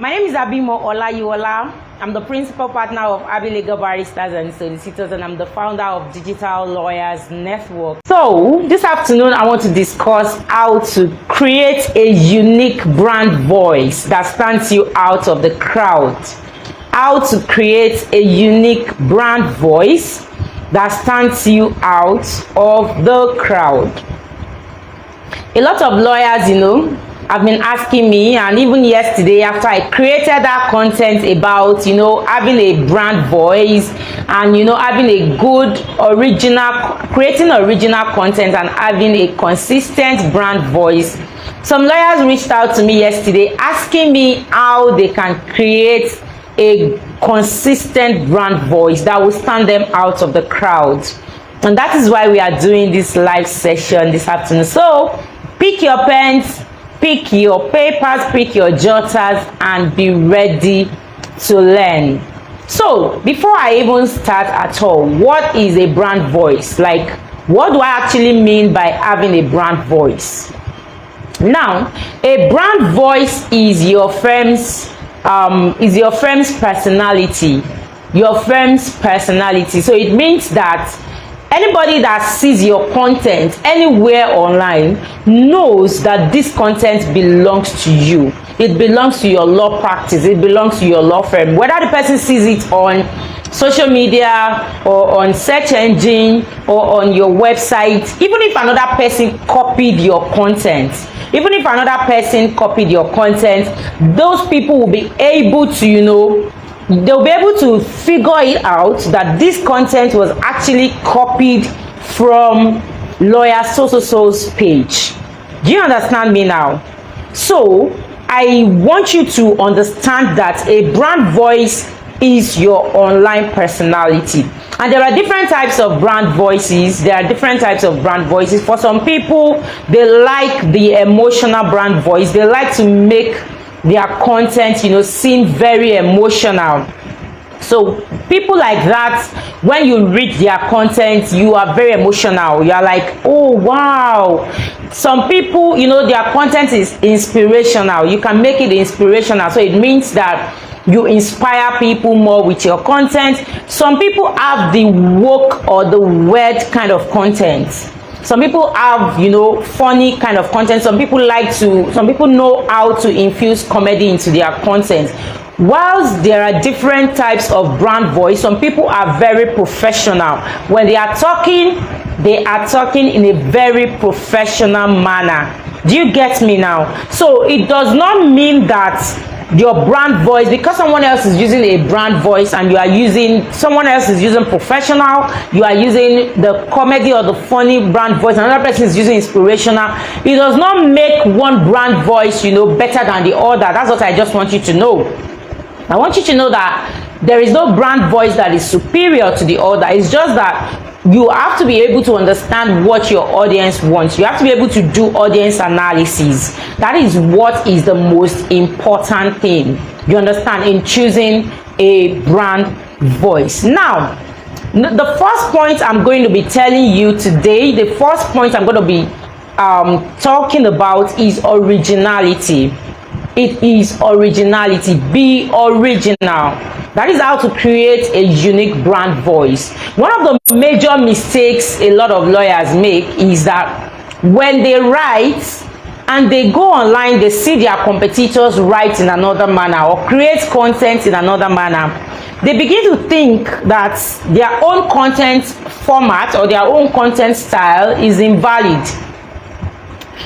My name is Abimo Olayiwola. I'm the principal partner of ABILEGAL Barristers and Solicitors, and I'm the founder of Digital Lawyers Network. So this afternoon, I want to discuss how to create a unique brand voice that stands you out of the crowd. How to create a unique brand voice that stands you out of the crowd. A lot of lawyers, have been asking me, and even yesterday after I created that content about having a brand voice and having a good creating original content and having a consistent brand voice, some lawyers reached out to me yesterday asking me how they can create a consistent brand voice that will stand them out of the crowd. And that is why we are doing this live session this afternoon. So pick your pens, pick your papers, pick your jotters, and be ready to learn. So before I even start at all, what is a brand voice? Like, what do I actually mean by having a brand voice? Now, a brand voice is your firm's personality. Your firm's personality. So it means that anybody that sees your content anywhere online knows that this content belongs to you. It belongs to your law practice. It belongs to your law firm. Whether the person sees it on social media or on search engine or on your website, even if another person copied your content, those people will be able to, they'll be able to figure it out that this content was actually copied from lawyer so-so-so's page. Do you understand me now? So I want you to understand that a brand voice is your online personality. And there are different types of brand voices. For some people, they like the emotional brand voice. They like to make their content seem very emotional. So people like that, when you read their content, you are very emotional. You are like, oh wow. Some people, their content is inspirational. You can make it inspirational, so it means that you inspire people more with your content. Some people have the woke or the weird kind of content. Some people have, funny kind of content. Some people know how to infuse comedy into their content. Whilst there are different types of brand voice, some people are very professional. When they are talking in a very professional manner. Do you get me now? So it does not mean that your brand voice, because someone else is using a brand voice and someone else is using professional, you are using the comedy or the funny brand voice, another person is using inspirational, it does not make one brand voice better than the other. That's what I just want you to know. I want you to know that there is no brand voice that is superior to the other. It's just that you have to be able to understand what your audience wants. You have to be able to do audience analysis. That is what is the most important thing, you understand, in choosing a brand voice. Now, the first point I'm going to be telling you today, the first point I'm going to be talking about is originality. It is originality. Be original. That is how to create a unique brand voice. One of the major mistakes a lot of lawyers make is that when they write and they go online, they see their competitors write in another manner or create content in another manner. They begin to think that their own content format or their own content style is invalid.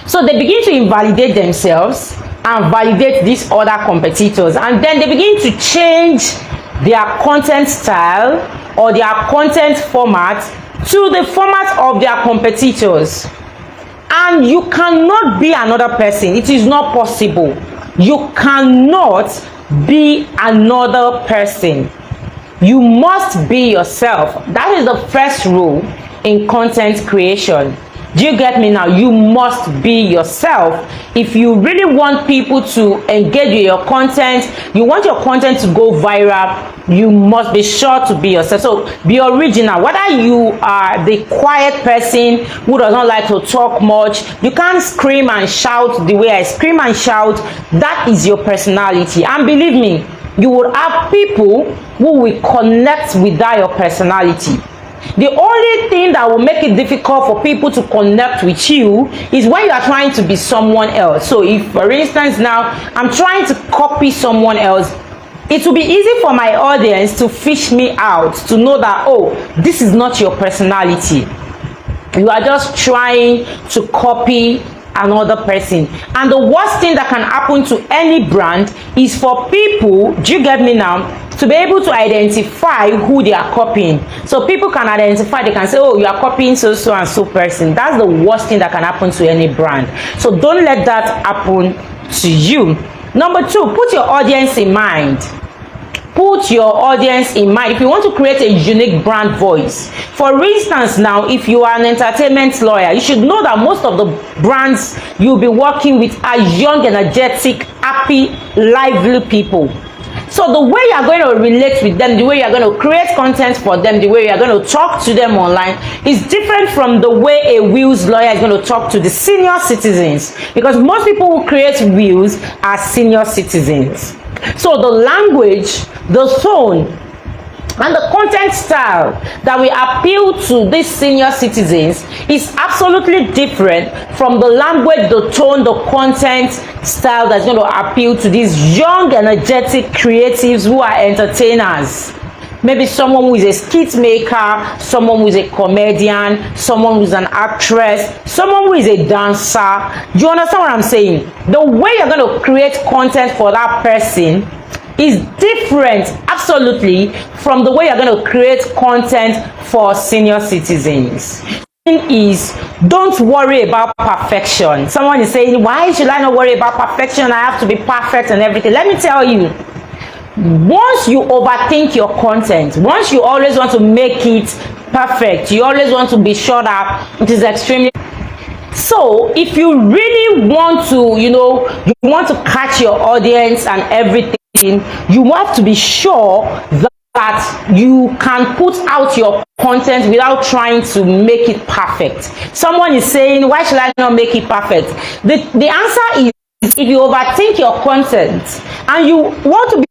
So they begin to invalidate themselves and validate these other competitors, and then they begin to change their content style or their content format to the format of their competitors. And you cannot be another person. It is not possible. You cannot be another person. You must be yourself. That is the first rule in content creation. Do you get me now? You must be yourself. If you really want people to engage with your content, you want your content to go viral, you must be sure to be yourself. So be original. Whether you are the quiet person who does not like to talk much, you can't scream and shout the way I scream and shout, that is your personality. And believe me, you will have people who will connect with that your personality. The only thing that will make it difficult for people to connect with you is when you are trying to be someone else. So if, for instance, now I'm trying to copy someone else, it will be easy for my audience to fish me out, to know that, oh, this is not your personality. You are just trying to copy another person. And the worst thing that can happen to any brand is for people, do you get me now, to be able to identify who they are copying. So people can identify, they can say, oh, you are copying so and so person. That's the worst thing that can happen to any brand. So don't let that happen to you. Number two, put your audience in mind. Put your audience in mind. If you want to create a unique brand voice, for instance, now if you are an entertainment lawyer, you should know that most of the brands you'll be working with are young, energetic, happy, lively people. So the way you are going to relate with them, the way you are going to create content for them, the way you are going to talk to them online is different from the way a wills lawyer is going to talk to the senior citizens, because most people who create wills are senior citizens. So the language, the tone, and the content style that we appeal to these senior citizens is absolutely different from the language, the tone, the content style that's going to appeal to these young, energetic creatives who are entertainers. Maybe someone who is a skit maker, someone who is a comedian, someone who is an actress, someone who is a dancer. Do you understand what I'm saying? The way you're going to create content for that person is different, absolutely, from the way you're going to create content for senior citizens. Is don't worry about perfection. Someone is saying, why should I not worry about perfection? I have to be perfect and everything. Let me tell you, once you overthink your content, once you always want to make it perfect, you always want to be sure that it is extremely. So if you really want to, you want to catch your audience and everything, you have to be sure that you can put out your content without trying to make it perfect. Someone is saying, why should I not make it perfect? The answer is, if you overthink your content and you want to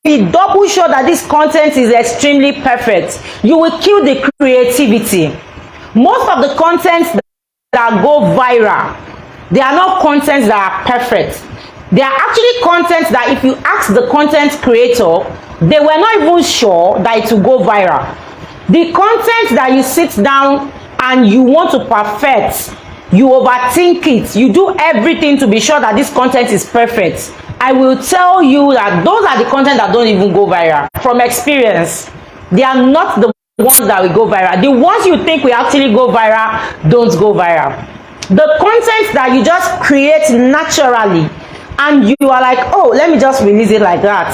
be double sure that this content is extremely perfect, you will kill the creativity. Most of the contents that go viral, they are not contents that are perfect. They are actually contents that if you ask the content creator, they were not even sure that it will go viral. The content that you sit down and you want to perfect, you overthink it, you do everything to be sure that this content is perfect. I will tell you that those are the content that don't even go viral. From experience, they are not the ones that will go viral. The ones you think will actually go viral don't go viral. The content that you just create naturally and you are like, oh, let me just release it like that,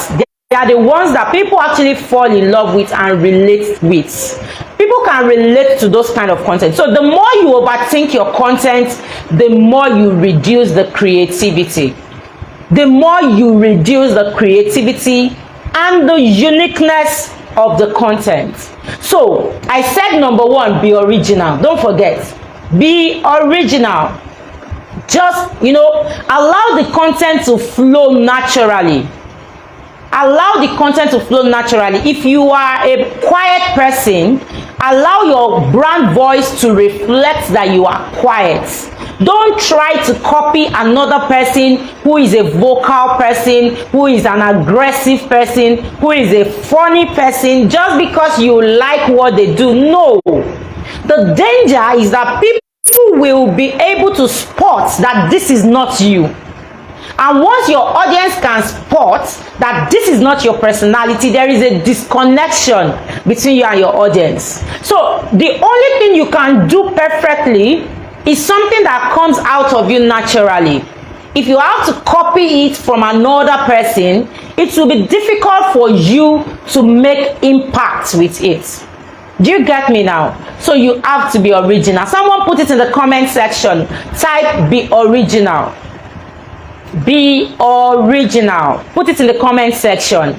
they are the ones that people actually fall in love with and relate with. People can relate to those kind of content. So the more you overthink your content, the more you reduce the creativity. The more you reduce the creativity and the uniqueness of the content. So I said number one, be original. Don't forget, be original. Just, allow the content to flow naturally. Allow the content to flow naturally. If you are a quiet person, allow your brand voice to reflect that you are quiet. Don't try to copy another person who is a vocal person, who is an aggressive person, who is a funny person, just because you like what they do. No. The danger is that people will be able to spot that this is not you. And once your audience can spot that this is not your personality, there is a disconnection between you and your audience. So the only thing you can do perfectly is something that comes out of you naturally. If you have to copy it from another person, it will be difficult for you to make impact with it. Do you get me now? So you have to be original. Someone put it in the comment section. Type be original. Be original. Put it in the comment section.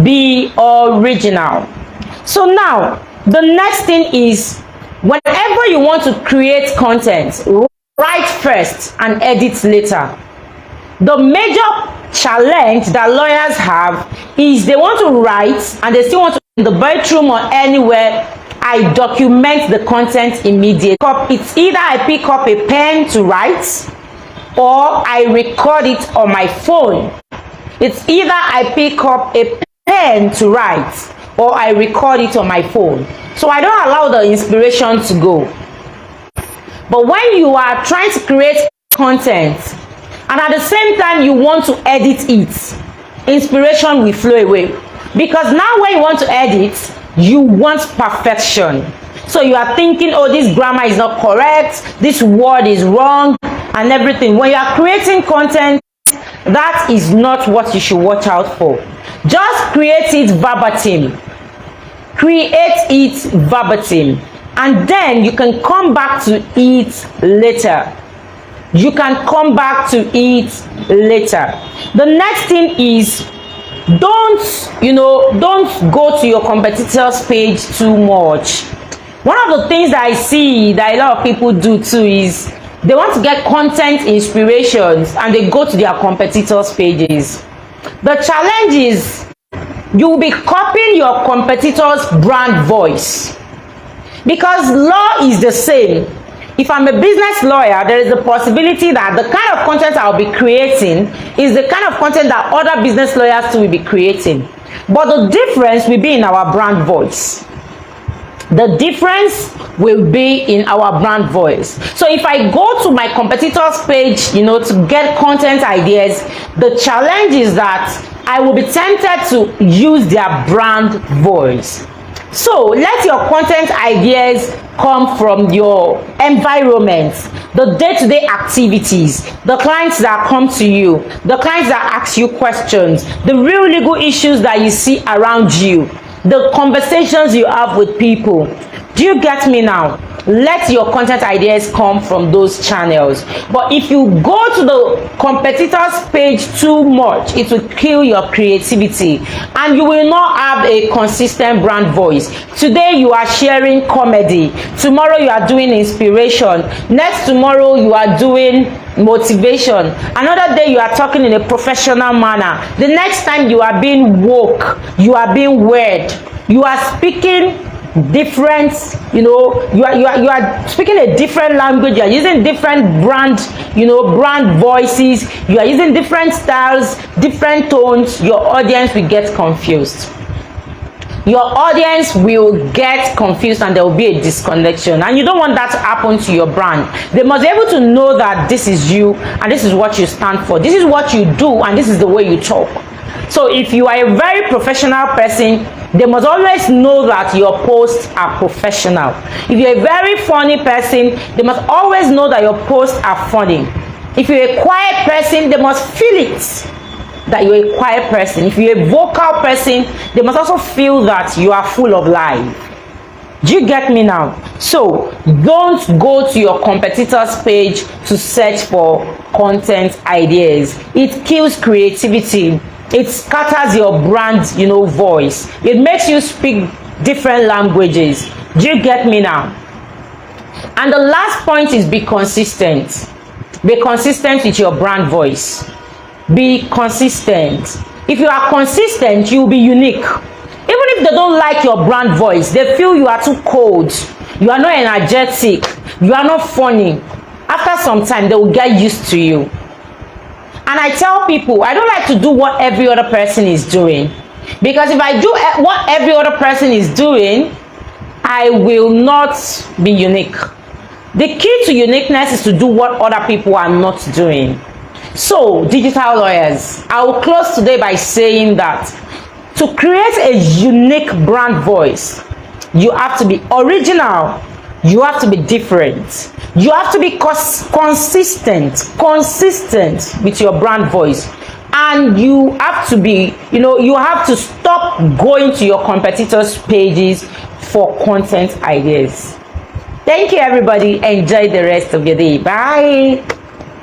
Be original. So now, the next thing is, whenever you want to create content, write first and edit later. The major challenge that lawyers have is they want to write and they still want to, in the bedroom or anywhere, I document the content immediately. It's either I pick up a pen to write or I record it on my phone. It's either I pick up a pen to write or I record it on my phone. So I don't allow the inspiration to go. But when you are trying to create content and at the same time you want to edit it, inspiration will flow away. Because now when you want to edit, you want perfection. So you are thinking, oh, this grammar is not correct, this word is wrong, and everything. When you are creating content, that is not what you should watch out for. Just create it verbatim. Create it verbatim. And then you can come back to it later. You can come back to it later. The next thing is, don't go to your competitor's page too much. One of the things that I see that a lot of people do too is they want to get content inspirations and they go to their competitors' pages. The challenge is you will be copying your competitor's brand voice, because law is the same. If I'm a business lawyer, there is a possibility that the kind of content I'll be creating is the kind of content that other business lawyers too will be creating. But the difference will be in our brand voice. The difference will be in our brand voice. So if I go to my competitor's page, to get content ideas, the challenge is that I will be tempted to use their brand voice. So let your content ideas come from your environment, the day-to-day activities, the clients that come to you, the clients that ask you questions, the real legal issues that you see around you, the conversations you have with people. Do you get me now? Let your content ideas come from those channels. But if you go to the competitor's page too much, it will kill your creativity and you will not have a consistent brand voice. Today you are sharing comedy, tomorrow you are doing inspiration, next tomorrow you are doing motivation, another day you are talking in a professional manner, the next time you are being woke, you are being weird, you are speaking different, you are speaking a different language, you are using different brand voices, you are using different styles, different tones. Your audience will get confused. Your audience will get confused and there will be a disconnection, and you don't want that to happen to your brand. They must be able to know that this is you and this is what you stand for, this is what you do, and this is the way you talk. So if you are a very professional person, they must always know that your posts are professional. If you're a very funny person, they must always know that your posts are funny. If you're a quiet person, they must feel it that you're a quiet person. If you're a vocal person, they must also feel that you are full of life. Do you get me now? So don't go to your competitor's page to search for content ideas. It kills creativity. It scatters your brand, voice. It makes you speak different languages. Do you get me now? And the last point is be consistent. Be consistent with your brand voice. Be consistent. If you are consistent, you will be unique. Even if they don't like your brand voice, they feel you are too cold, you are not energetic, you are not funny. After some time, they will get used to you. And I tell people, I don't like to do what every other person is doing. Because if I do what every other person is doing, I will not be unique. The key to uniqueness is to do what other people are not doing. So, digital lawyers, I will close today by saying that to create a unique brand voice, you have to be original. You have to be different. You have to be consistent with your brand voice. And you have to be, you have to stop going to your competitors' pages for content ideas. Thank you, everybody. Enjoy the rest of your day. Bye.